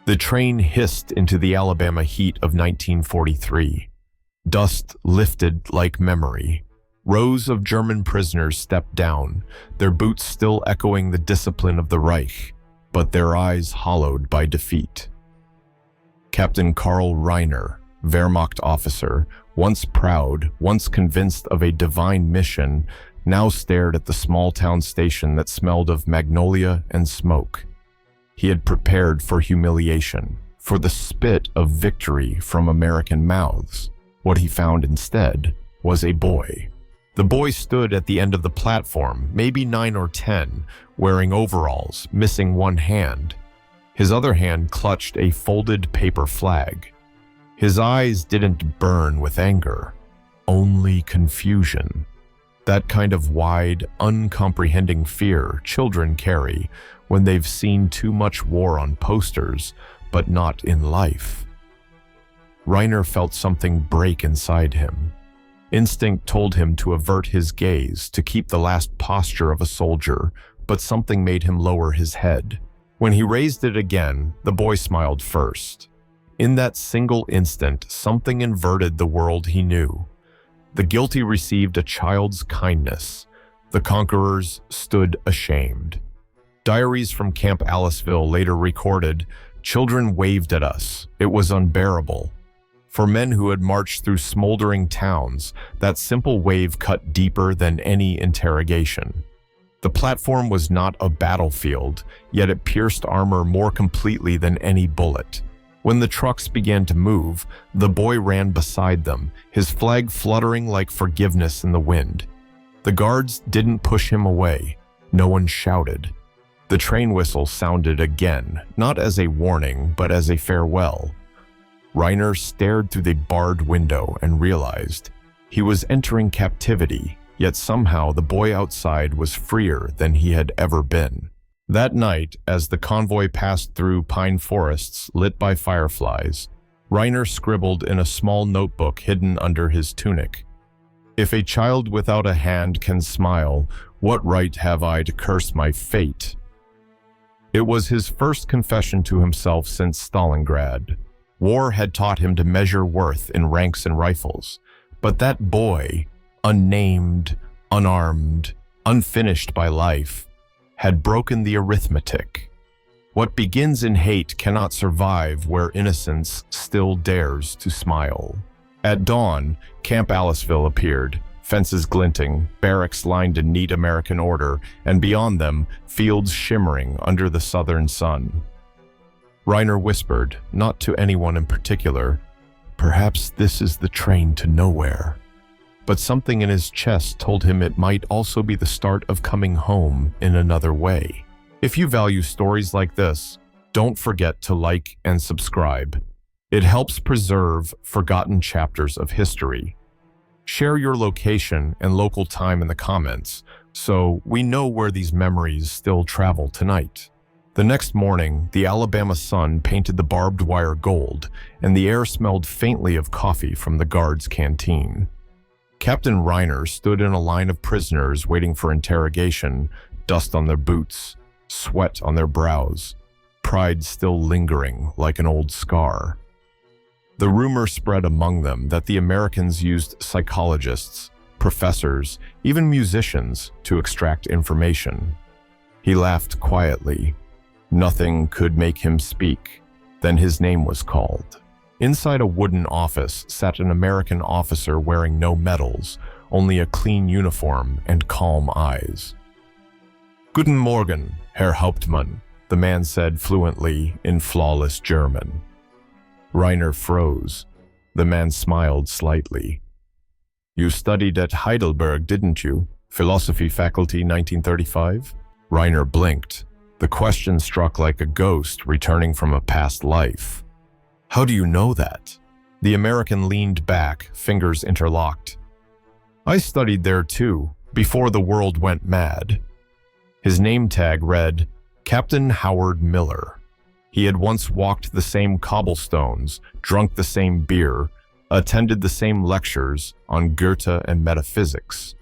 The train hissed into the Alabama heat of 1943. Dust lifted like memory. Rows of German prisoners stepped down, their boots still echoing the discipline of the Reich, but their eyes hollowed by defeat. Captain Karl Reiner, Wehrmacht officer, once proud, once convinced of a divine mission, now stared at the small-town station that smelled of magnolia and smoke. He had prepared for humiliation, for the spit of victory from American mouths. What he found instead was a boy. The boy stood at the end of the platform, maybe 9 or 10, wearing overalls, missing one hand. His other hand clutched a folded paper flag. His eyes didn't burn with anger, only confusion. That kind of wide, uncomprehending fear children carry when they've seen too much war on posters, but not in life. Reiner felt something break inside him. Instinct told him to avert his gaze, to keep the last posture of a soldier, but something made him lower his head. When he raised it again, the boy smiled first. In that single instant, something inverted the world he knew. The guilty received a child's kindness. The conquerors stood ashamed. Diaries from Camp Aliceville later recorded, "Children waved at us. It was unbearable." For men who had marched through smoldering towns, that simple wave cut deeper than any interrogation. The platform was not a battlefield, yet it pierced armor more completely than any bullet. When the trucks began to move, the boy ran beside them, his flag fluttering like forgiveness in the wind. The guards didn't push him away. No one shouted. The train whistle sounded again, not as a warning, but as a farewell. Reiner stared through the barred window and realized he was entering captivity, yet somehow the boy outside was freer than he had ever been. That night, as the convoy passed through pine forests lit by fireflies, Reiner scribbled in a small notebook hidden under his tunic, "If a child without a hand can smile, what right have I to curse my fate?" It was his first confession to himself since Stalingrad. War had taught him to measure worth in ranks and rifles, but that boy, unnamed, unarmed, unfinished by life, had broken the arithmetic. What begins in hate cannot survive where innocence still dares to smile. At dawn, Camp Aliceville appeared, fences glinting, barracks lined in neat American order, and beyond them, fields shimmering under the southern sun. Reiner whispered, not to anyone in particular, "Perhaps this is the train to nowhere." But something in his chest told him it might also be the start of coming home in another way. If you value stories like this, don't forget to like and subscribe. It helps preserve forgotten chapters of history. Share your location and local time in the comments, so we know where these memories still travel tonight. The next morning, the Alabama sun painted the barbed wire gold, and the air smelled faintly of coffee from the guards' canteen. Captain Reiner stood in a line of prisoners waiting for interrogation, dust on their boots, sweat on their brows, pride still lingering like an old scar. The rumor spread among them that the Americans used psychologists, professors, even musicians to extract information. He laughed quietly. Nothing could make him speak. Then his name was called. Inside a wooden office sat an American officer wearing no medals, only a clean uniform and calm eyes. "Guten Morgen, Herr Hauptmann," the man said fluently in flawless German. Reiner froze. The man smiled slightly. "You studied at Heidelberg, didn't you? Philosophy faculty 1935? Reiner blinked. The question struck like a ghost returning from a past life. "How do you know that?" The American leaned back, fingers interlocked. "I studied there too, before the world went mad." His name tag read, Captain Howard Miller. He had once walked the same cobblestones, drunk the same beer, attended the same lectures on Goethe and metaphysics.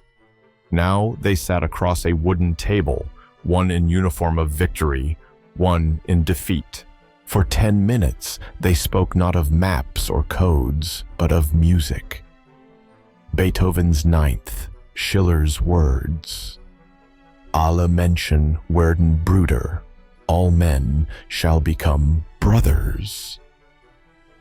Now they sat across a wooden table, one in uniform of victory, one in defeat. For 10 minutes, they spoke not of maps or codes, but of music. Beethoven's Ninth, Schiller's words. Alle Menschen werden Brüder, all men shall become brothers.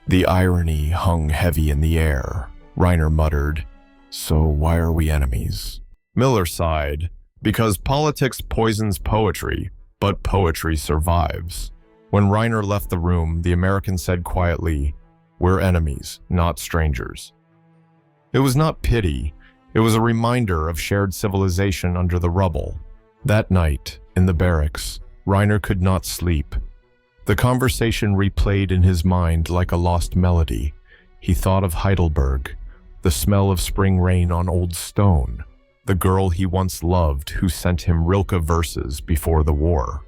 The irony hung heavy in the air. Reiner muttered, "So why are we enemies?" Miller sighed, "Because politics poisons poetry, but poetry survives." When Reiner left the room, the American said quietly, "We're enemies, not strangers." It was not pity, it was a reminder of shared civilization under the rubble. That night, in the barracks, Reiner could not sleep. The conversation replayed in his mind like a lost melody. He thought of Heidelberg, the smell of spring rain on old stone, the girl he once loved who sent him Rilke verses before the war.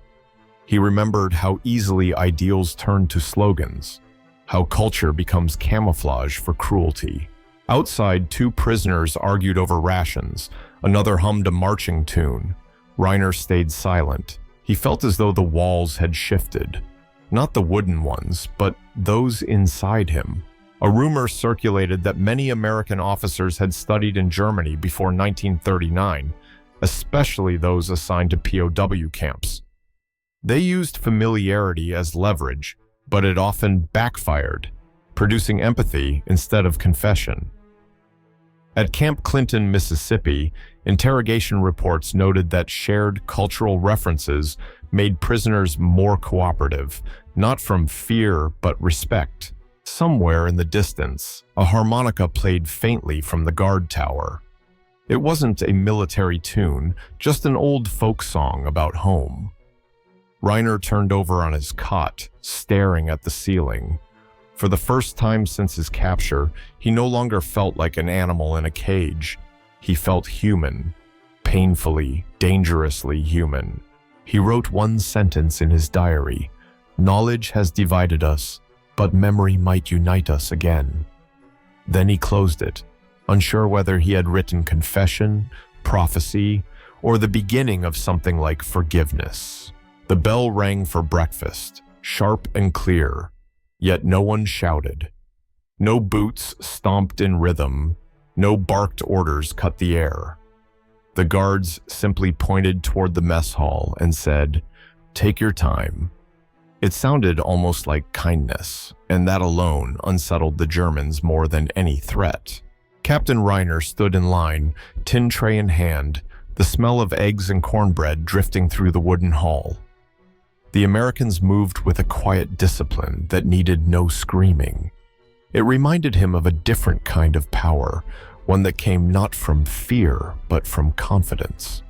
He remembered how easily ideals turn to slogans, how culture becomes camouflage for cruelty. Outside, two prisoners argued over rations. Another hummed a marching tune. Reiner stayed silent. He felt as though the walls had shifted. Not the wooden ones, but those inside him. A rumor circulated that many American officers had studied in Germany before 1939, especially those assigned to POW camps. They used familiarity as leverage, but it often backfired, producing empathy instead of confession. At Camp Clinton, Mississippi, interrogation reports noted that shared cultural references made prisoners more cooperative, not from fear but respect. Somewhere in the distance, a harmonica played faintly from the guard tower. It wasn't a military tune, just an old folk song about home. Reiner turned over on his cot, staring at the ceiling. For the first time since his capture, he no longer felt like an animal in a cage. He felt human, painfully, dangerously human. He wrote one sentence in his diary: "Knowledge has divided us, but memory might unite us again." Then he closed it, unsure whether he had written confession, prophecy, or the beginning of something like forgiveness. The bell rang for breakfast, sharp and clear, yet no one shouted. No boots stomped in rhythm, no barked orders cut the air. The guards simply pointed toward the mess hall and said, "Take your time." It sounded almost like kindness, and that alone unsettled the Germans more than any threat. Captain Reiner stood in line, tin tray in hand, the smell of eggs and cornbread drifting through the wooden hall. The Americans moved with a quiet discipline that needed no screaming. It reminded him of a different kind of power, one that came not from fear, but from confidence.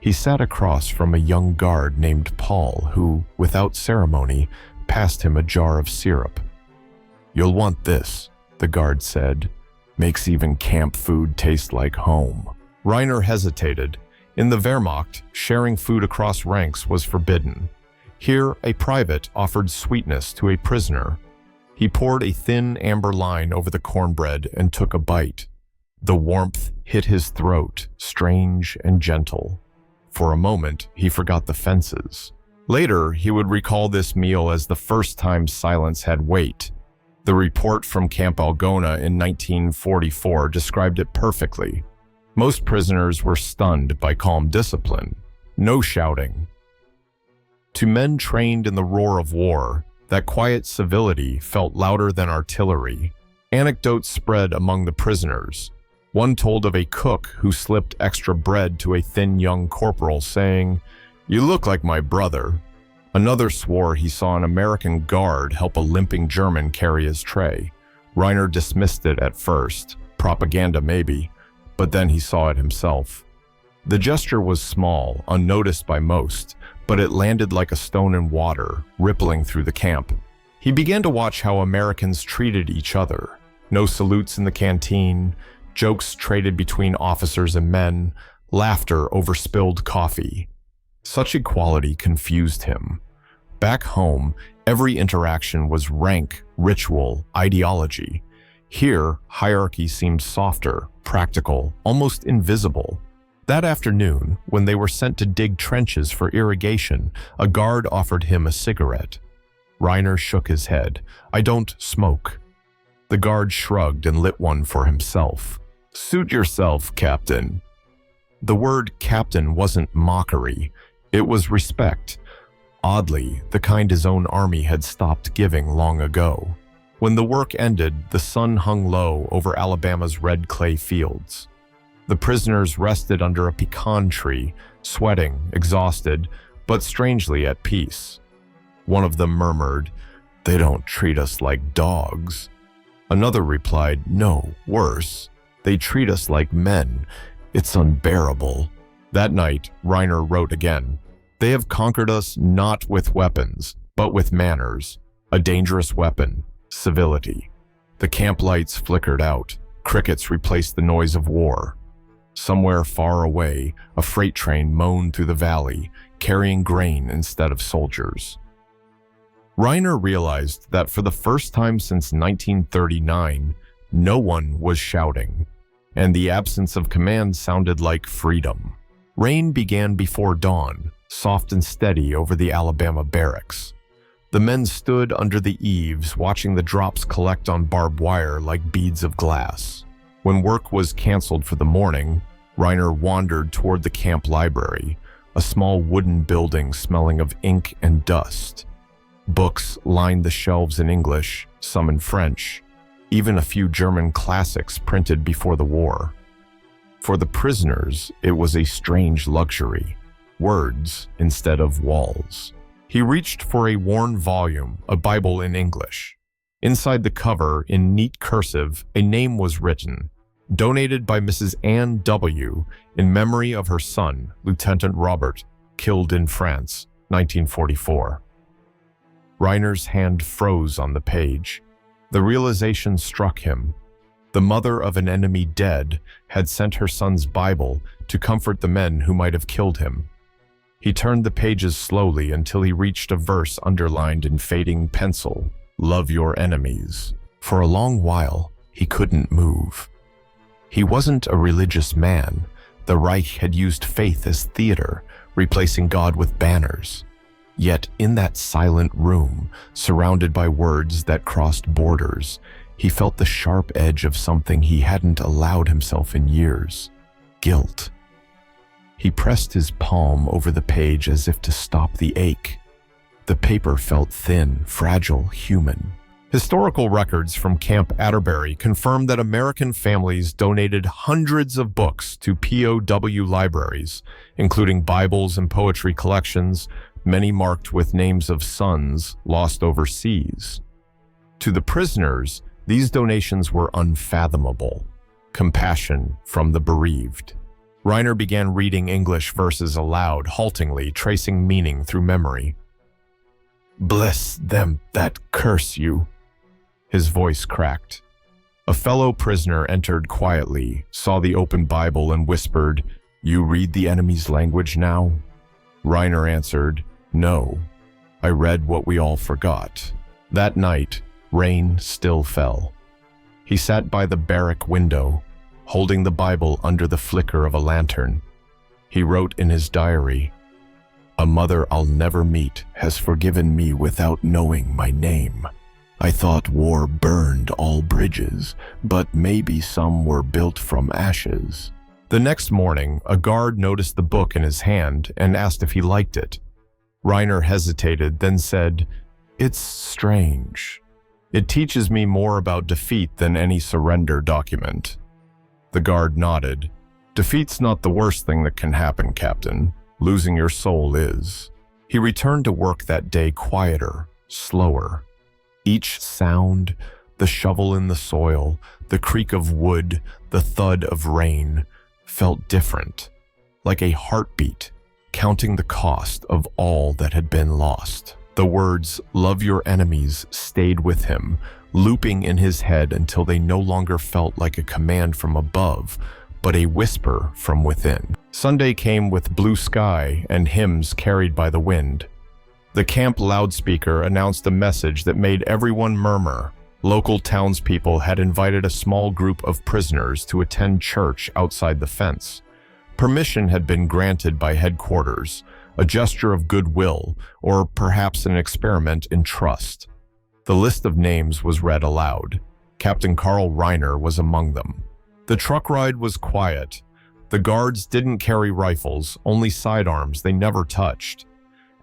He sat across from a young guard named Paul who, without ceremony, passed him a jar of syrup. "You'll want this," the guard said. "Makes even camp food taste like home." Reiner hesitated. In the Wehrmacht, sharing food across ranks was forbidden. Here, a private offered sweetness to a prisoner. He poured a thin amber line over the cornbread and took a bite. The warmth hit his throat, strange and gentle. For a moment, he forgot the fences. Later, he would recall this meal as the first time silence had weight. The report from Camp Algona in 1944 described it perfectly. Most prisoners were stunned by calm discipline. No shouting. To men trained in the roar of war, that quiet civility felt louder than artillery. Anecdotes spread among the prisoners. One told of a cook who slipped extra bread to a thin young corporal, saying, "You look like my brother." Another swore he saw an American guard help a limping German carry his tray. Reiner dismissed it at first, propaganda maybe, but then he saw it himself. The gesture was small, unnoticed by most, but it landed like a stone in water, rippling through the camp. He began to watch how Americans treated each other. No salutes in the canteen, jokes traded between officers and men, laughter over spilled coffee. Such equality confused him. Back home, every interaction was rank, ritual, ideology. Here, hierarchy seemed softer, practical, almost invisible. That afternoon, when they were sent to dig trenches for irrigation, a guard offered him a cigarette. Reiner shook his head. "I don't smoke." The guard shrugged and lit one for himself. "Suit yourself, Captain." The word captain wasn't mockery. It was respect. Oddly, the kind his own army had stopped giving long ago. When the work ended, the sun hung low over Alabama's red clay fields. The prisoners rested under a pecan tree, sweating, exhausted, but strangely at peace. One of them murmured, "They don't treat us like dogs." Another replied, "No, worse. They treat us like men. It's unbearable." That night, Reiner wrote again, "They have conquered us not with weapons, but with manners. A dangerous weapon, civility." The camp lights flickered out. Crickets replaced the noise of war. Somewhere far away, a freight train moaned through the valley, carrying grain instead of soldiers. Reiner realized that for the first time since 1939, no one was shouting, and the absence of command sounded like freedom. Rain began before dawn, soft and steady over the Alabama barracks. The men stood under the eaves, watching the drops collect on barbed wire like beads of glass. When work was canceled for the morning, Reiner wandered toward the camp library, a small wooden building smelling of ink and dust. Books lined the shelves in English, some in French, even a few German classics printed before the war. For the prisoners, it was a strange luxury, words instead of walls. He reached for a worn volume, a Bible in English. Inside the cover, in neat cursive, a name was written, donated by Mrs. Ann W. in memory of her son, Lieutenant Robert, killed in France, 1944. Reiner's hand froze on the page. The realization struck him. The mother of an enemy dead had sent her son's Bible to comfort the men who might have killed him. He turned the pages slowly until he reached a verse underlined in fading pencil, "Love your enemies." For a long while, he couldn't move. He wasn't a religious man. The Reich had used faith as theater, replacing God with banners. Yet in that silent room, surrounded by words that crossed borders, he felt the sharp edge of something he hadn't allowed himself in years: guilt. He pressed his palm over the page as if to stop the ache. The paper felt thin, fragile, human. Historical records from Camp Atterbury confirm that American families donated hundreds of books to POW libraries, including Bibles and poetry collections, many marked with names of sons lost overseas. To the prisoners, these donations were unfathomable. Compassion from the bereaved. Reiner began reading English verses aloud, haltingly, tracing meaning through memory. "Bless them that curse you." His voice cracked. A fellow prisoner entered quietly, saw the open Bible and whispered, "You read the enemy's language now?" Reiner answered, "No. I read what we all forgot." That night, rain still fell. He sat by the barrack window, holding the Bible under the flicker of a lantern. He wrote in his diary, "A mother I'll never meet has forgiven me without knowing my name. I thought war burned all bridges, but maybe some were built from ashes." The next morning, a guard noticed the book in his hand and asked if he liked it. Reiner hesitated, then said, "It's strange. It teaches me more about defeat than any surrender document." The guard nodded. "Defeat's not the worst thing that can happen, Captain. Losing your soul is." He returned to work that day quieter, slower. Each sound, the shovel in the soil, the creak of wood, the thud of rain, felt different, like a heartbeat, counting the cost of all that had been lost. The words, "Love your enemies," stayed with him, looping in his head until they no longer felt like a command from above, but a whisper from within. Sunday came with blue sky and hymns carried by the wind. The camp loudspeaker announced a message that made everyone murmur. Local townspeople had invited a small group of prisoners to attend church outside the fence. Permission had been granted by headquarters, a gesture of goodwill, or perhaps an experiment in trust. The list of names was read aloud. Captain Karl Reiner was among them. The truck ride was quiet. The guards didn't carry rifles, only sidearms they never touched.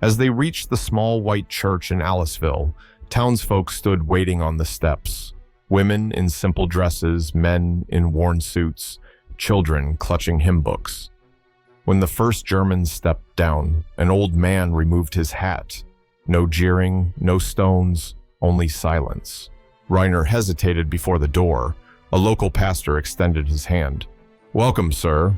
As they reached the small white church in Aliceville, townsfolk stood waiting on the steps. Women in simple dresses, men in worn suits, children clutching hymn books. When the first Germans stepped down, an old man removed his hat. No jeering, no stones, only silence. Reiner hesitated before the door. A local pastor extended his hand. "Welcome, sir."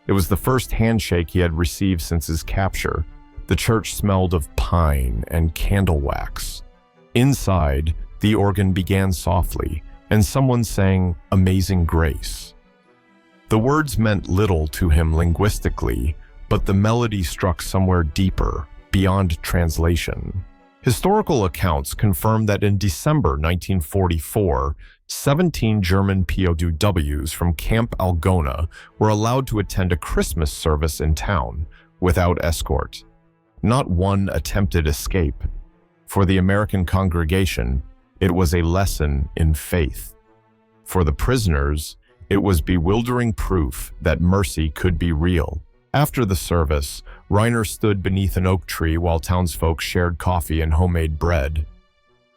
It was the first handshake he had received since his capture. The church smelled of pine and candle wax. Inside, the organ began softly, and someone sang "Amazing Grace." The words meant little to him linguistically, but the melody struck somewhere deeper, beyond translation. Historical accounts confirm that in December 1944, 17 German POWs from Camp Algona were allowed to attend a Christmas service in town without escort. Not one attempted escape. For the American congregation, it was a lesson in faith. For the prisoners, it was bewildering proof that mercy could be real. After the service, Reiner stood beneath an oak tree while townsfolk shared coffee and homemade bread.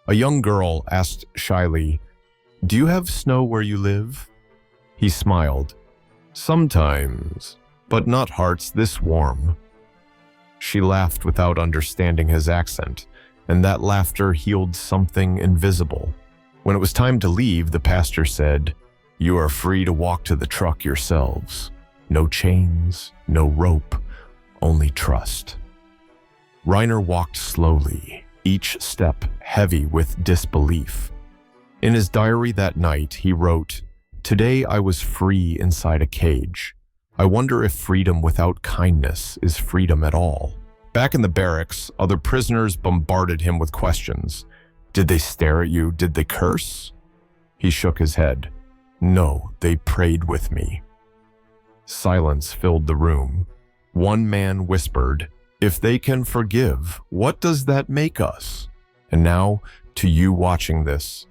A young girl asked shyly, "Do you have snow where you live?" He smiled. "Sometimes, but not hearts this warm." She laughed without understanding his accent, and that laughter healed something invisible. When it was time to leave, the pastor said, "You are free to walk to the truck yourselves. No chains, no rope, only trust." Reiner walked slowly, each step heavy with disbelief. In his diary that night, he wrote, "Today I was free inside a cage. I wonder if freedom without kindness is freedom at all." Back in the barracks, other prisoners bombarded him with questions. "Did they stare at you? Did they curse?" He shook his head. "No, they prayed with me." Silence filled the room. One man whispered, "If they can forgive, what does that make us?" And now, to you watching this,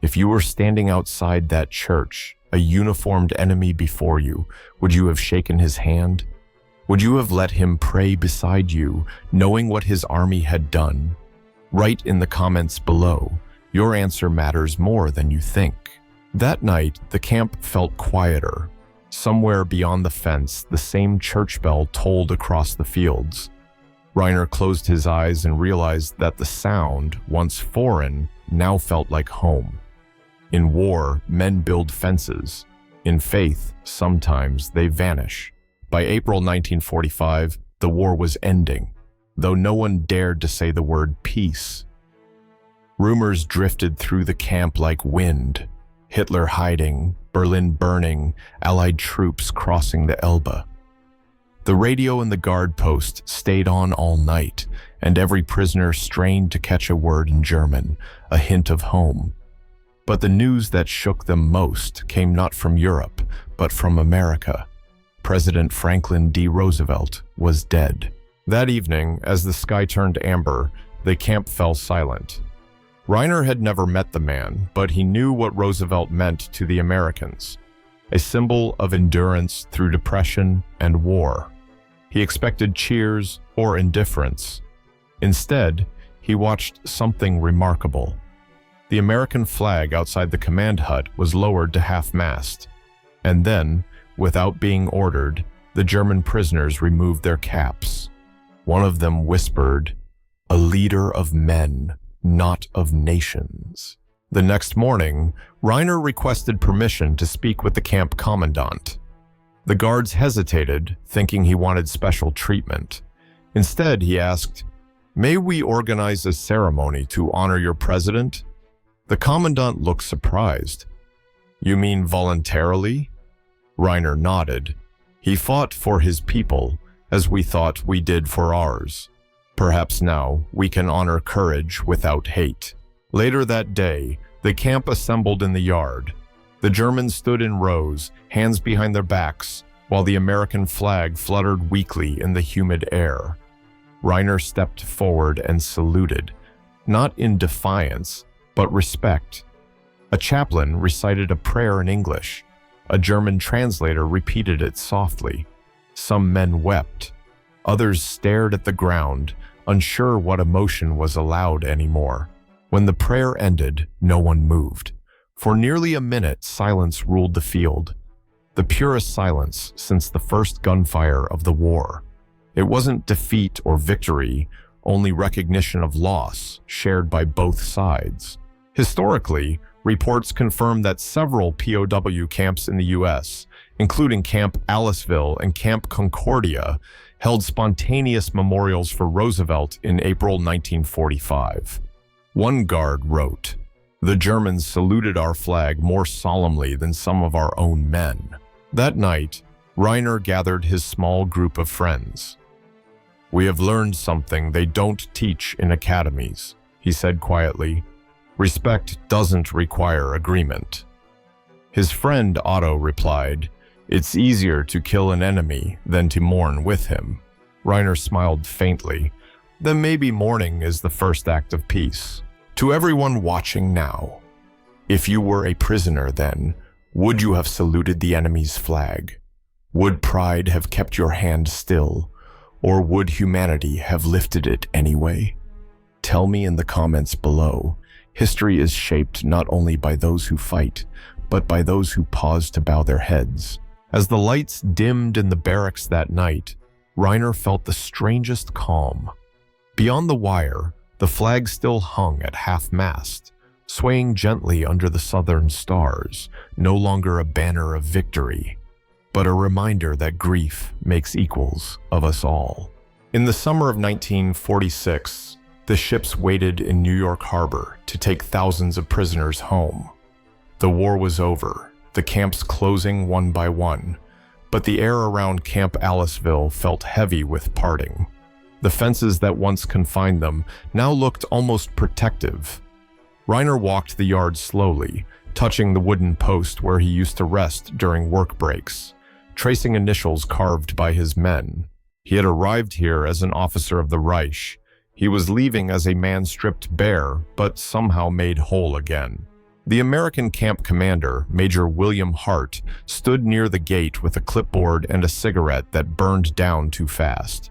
if you were standing outside that church, a uniformed enemy before you, would you have shaken his hand? Would you have let him pray beside you, knowing what his army had done? Write in the comments below. Your answer matters more than you think. That night, the camp felt quieter. Somewhere beyond the fence, the same church bell tolled across the fields. Reiner closed his eyes and realized that the sound, once foreign, now felt like home. In war, men build fences. In faith, sometimes they vanish. By April 1945, the war was ending, though no one dared to say the word peace. Rumors drifted through the camp like wind. Hitler hiding, Berlin burning, Allied troops crossing the Elbe. The radio in the guard post stayed on all night, and every prisoner strained to catch a word in German, a hint of home. But the news that shook them most came not from Europe, but from America. President Franklin D. Roosevelt was dead. That evening, as the sky turned amber, the camp fell silent. Reiner had never met the man, but he knew what Roosevelt meant to the Americans, a symbol of endurance through depression and war. He expected cheers or indifference. Instead, he watched something remarkable. The American flag outside the command hut was lowered to half-mast, and then, without being ordered, the German prisoners removed their caps. One of them whispered, "A leader of men, not of nations." The next morning, Reiner requested permission to speak with the camp commandant. The guards hesitated, thinking he wanted special treatment. Instead, he asked, "May we organize a ceremony to honor your president?" The commandant looked surprised. "You mean voluntarily?" Reiner nodded. "He fought for his people, as we thought we did for ours. Perhaps now we can honor courage without hate." Later that day, the camp assembled in the yard. The Germans stood in rows, hands behind their backs, while the American flag fluttered weakly in the humid air. Reiner stepped forward and saluted, not in defiance, but respect. A chaplain recited a prayer in English. A German translator repeated it softly. Some men wept. Others stared at the ground, unsure what emotion was allowed anymore. When the prayer ended, no one moved. For nearly a minute, silence ruled the field. The purest silence since the first gunfire of the war. It wasn't defeat or victory, only recognition of loss, shared by both sides. Historically, reports confirm that several POW camps in the U.S., including Camp Aliceville and Camp Concordia, held spontaneous memorials for Roosevelt in April 1945. One guard wrote, "The Germans saluted our flag more solemnly than some of our own men." That night, Reiner gathered his small group of friends. "We have learned something they don't teach in academies," he said quietly. "Respect doesn't require agreement." His friend Otto replied, "It's easier to kill an enemy than to mourn with him." Reiner smiled faintly. "Then maybe mourning is the first act of peace." To everyone watching now, if you were a prisoner then, would you have saluted the enemy's flag? Would pride have kept your hand still, or would humanity have lifted it anyway? Tell me in the comments below. History is shaped not only by those who fight, but by those who pause to bow their heads. As the lights dimmed in the barracks that night, Reiner felt the strangest calm. Beyond the wire, the flag still hung at half-mast, swaying gently under the southern stars, no longer a banner of victory, but a reminder that grief makes equals of us all. In the summer of 1946, the ships waited in New York Harbor to take thousands of prisoners home. The war was over, the camps closing one by one, but the air around Camp Aliceville felt heavy with parting. The fences that once confined them now looked almost protective. Reiner walked the yard slowly, touching the wooden post where he used to rest during work breaks, tracing initials carved by his men. He had arrived here as an officer of the Reich. He was leaving as a man stripped bare, but somehow made whole again. The American camp commander, Major William Hart, stood near the gate with a clipboard and a cigarette that burned down too fast.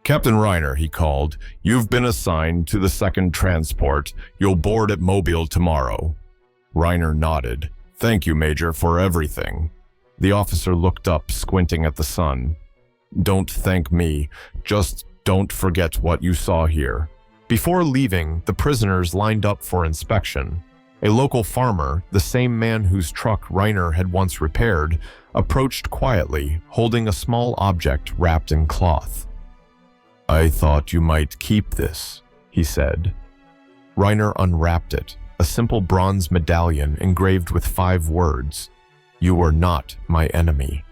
"Captain Reiner," he called, "you've been assigned to the second transport. You'll board at Mobile tomorrow." Reiner nodded. "Thank you, Major, for everything." The officer looked up, squinting at the sun. "Don't thank me. Just don't forget what you saw here." Before leaving, the prisoners lined up for inspection. A local farmer, the same man whose truck Reiner had once repaired, approached quietly, holding a small object wrapped in cloth. "I thought you might keep this," he said. Reiner unwrapped it, a simple bronze medallion engraved with 5 words, "You are not my enemy."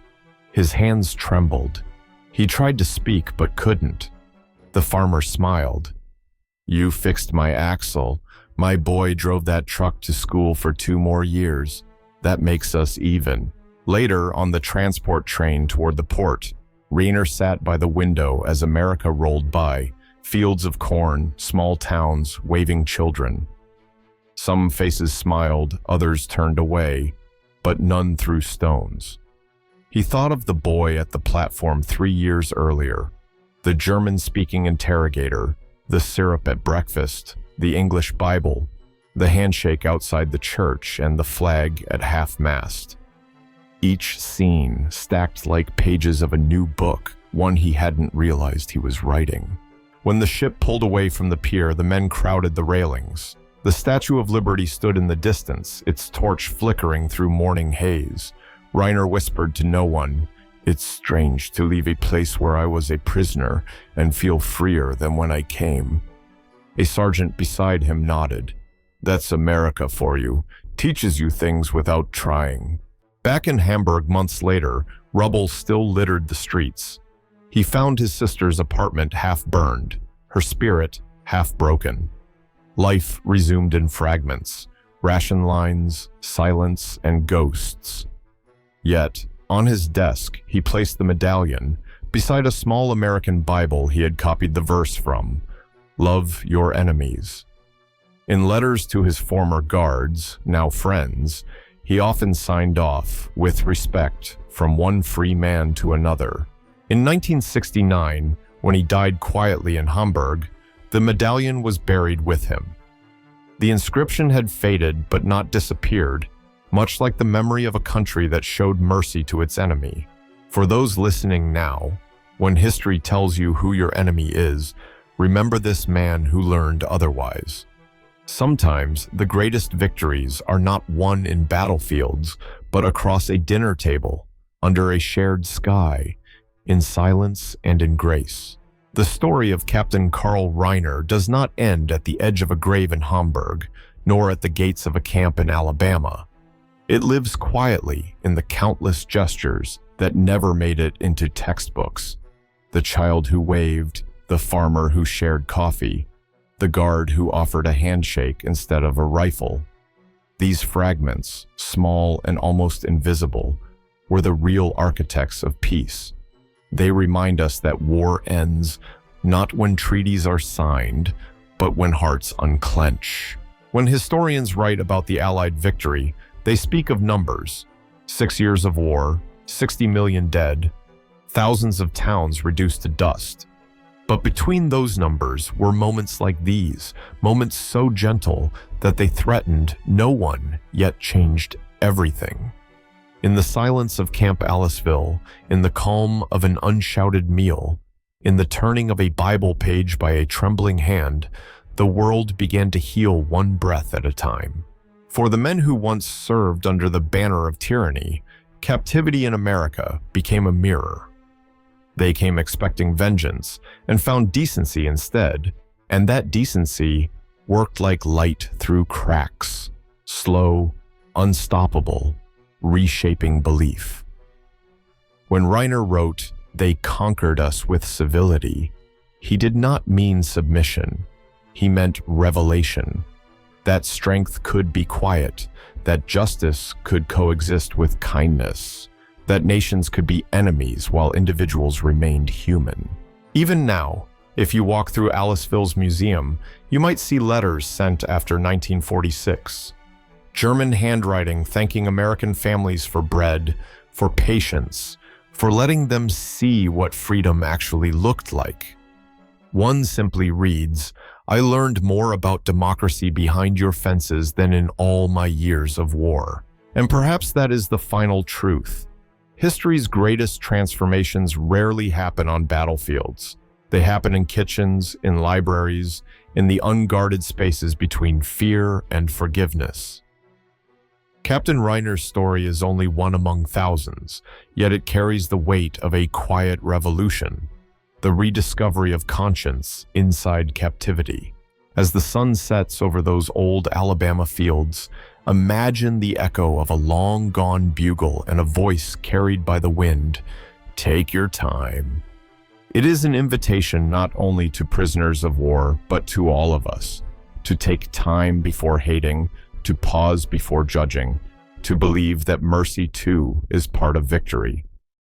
His hands trembled. He tried to speak but couldn't. The farmer smiled. "You fixed my axle. My boy drove that truck to school for 2 more years. That makes us even." Later, on the transport train toward the port, Reiner sat by the window as America rolled by, fields of corn, small towns, waving children. Some faces smiled, others turned away, but none threw stones. He thought of the boy at the platform 3 years earlier, the German-speaking interrogator, the syrup at breakfast, the English Bible, the handshake outside the church, and the flag at half-mast. Each scene stacked like pages of a new book, one he hadn't realized he was writing. When the ship pulled away from the pier, the men crowded the railings. The Statue of Liberty stood in the distance, its torch flickering through morning haze. Reiner whispered to no one, "It's strange to leave a place where I was a prisoner and feel freer than when I came." A sergeant beside him nodded. "That's America for you. Teaches you things without trying." Back in Hamburg months later, rubble still littered the streets. He found his sister's apartment half burned, her spirit half broken. Life resumed in fragments, ration lines, silence, and ghosts. Yet, on his desk, he placed the medallion, Beside a small American Bible he had copied the verse from, "Love your enemies." In letters to his former guards, now friends, he often signed off, "With respect, from one free man to another." In 1969, when he died quietly in Hamburg, the medallion was buried with him. The inscription had faded but not disappeared, much like the memory of a country that showed mercy to its enemy. For those listening now, when history tells you who your enemy is, remember this man who learned otherwise. Sometimes the greatest victories are not won in battlefields, but across a dinner table, under a shared sky, in silence and in grace. The story of Captain Karl Reiner does not end at the edge of a grave in Hamburg, nor at the gates of a camp in Alabama. It lives quietly in the countless gestures that never made it into textbooks. The child who waved, the farmer who shared coffee, the guard who offered a handshake instead of a rifle. These fragments, small and almost invisible, were the real architects of peace. They remind us that war ends not when treaties are signed, but when hearts unclench. When historians write about the Allied victory, they speak of numbers: 6 years of war, 60 million dead, thousands of towns reduced to dust. But between those numbers were moments like these, moments so gentle that they threatened no one, yet changed everything. In the silence of Camp Aliceville, in the calm of an unshouted meal, in the turning of a Bible page by a trembling hand, the world began to heal one breath at a time. For the men who once served under the banner of tyranny, captivity in America became a mirror. They came expecting vengeance and found decency instead, and that decency worked like light through cracks, slow, unstoppable, reshaping belief. When Reiner wrote, "They conquered us with civility," he did not mean submission. He meant revelation. That strength could be quiet, that justice could coexist with kindness, that nations could be enemies while individuals remained human. Even now, if you walk through Aliceville's museum, you might see letters sent after 1946. German handwriting thanking American families for bread, for patience, for letting them see what freedom actually looked like. One simply reads, "I learned more about democracy behind your fences than in all my years of war." And perhaps that is the final truth. History's greatest transformations rarely happen on battlefields. They happen in kitchens, in libraries, in the unguarded spaces between fear and forgiveness. Captain Reiner's story is only one among thousands, yet it carries the weight of a quiet revolution, the rediscovery of conscience inside captivity. As the sun sets over those old Alabama fields, imagine the echo of a long-gone bugle and a voice carried by the wind. Take your time. It is an invitation not only to prisoners of war, but to all of us, to take time before hating, to pause before judging, to believe that mercy too is part of victory.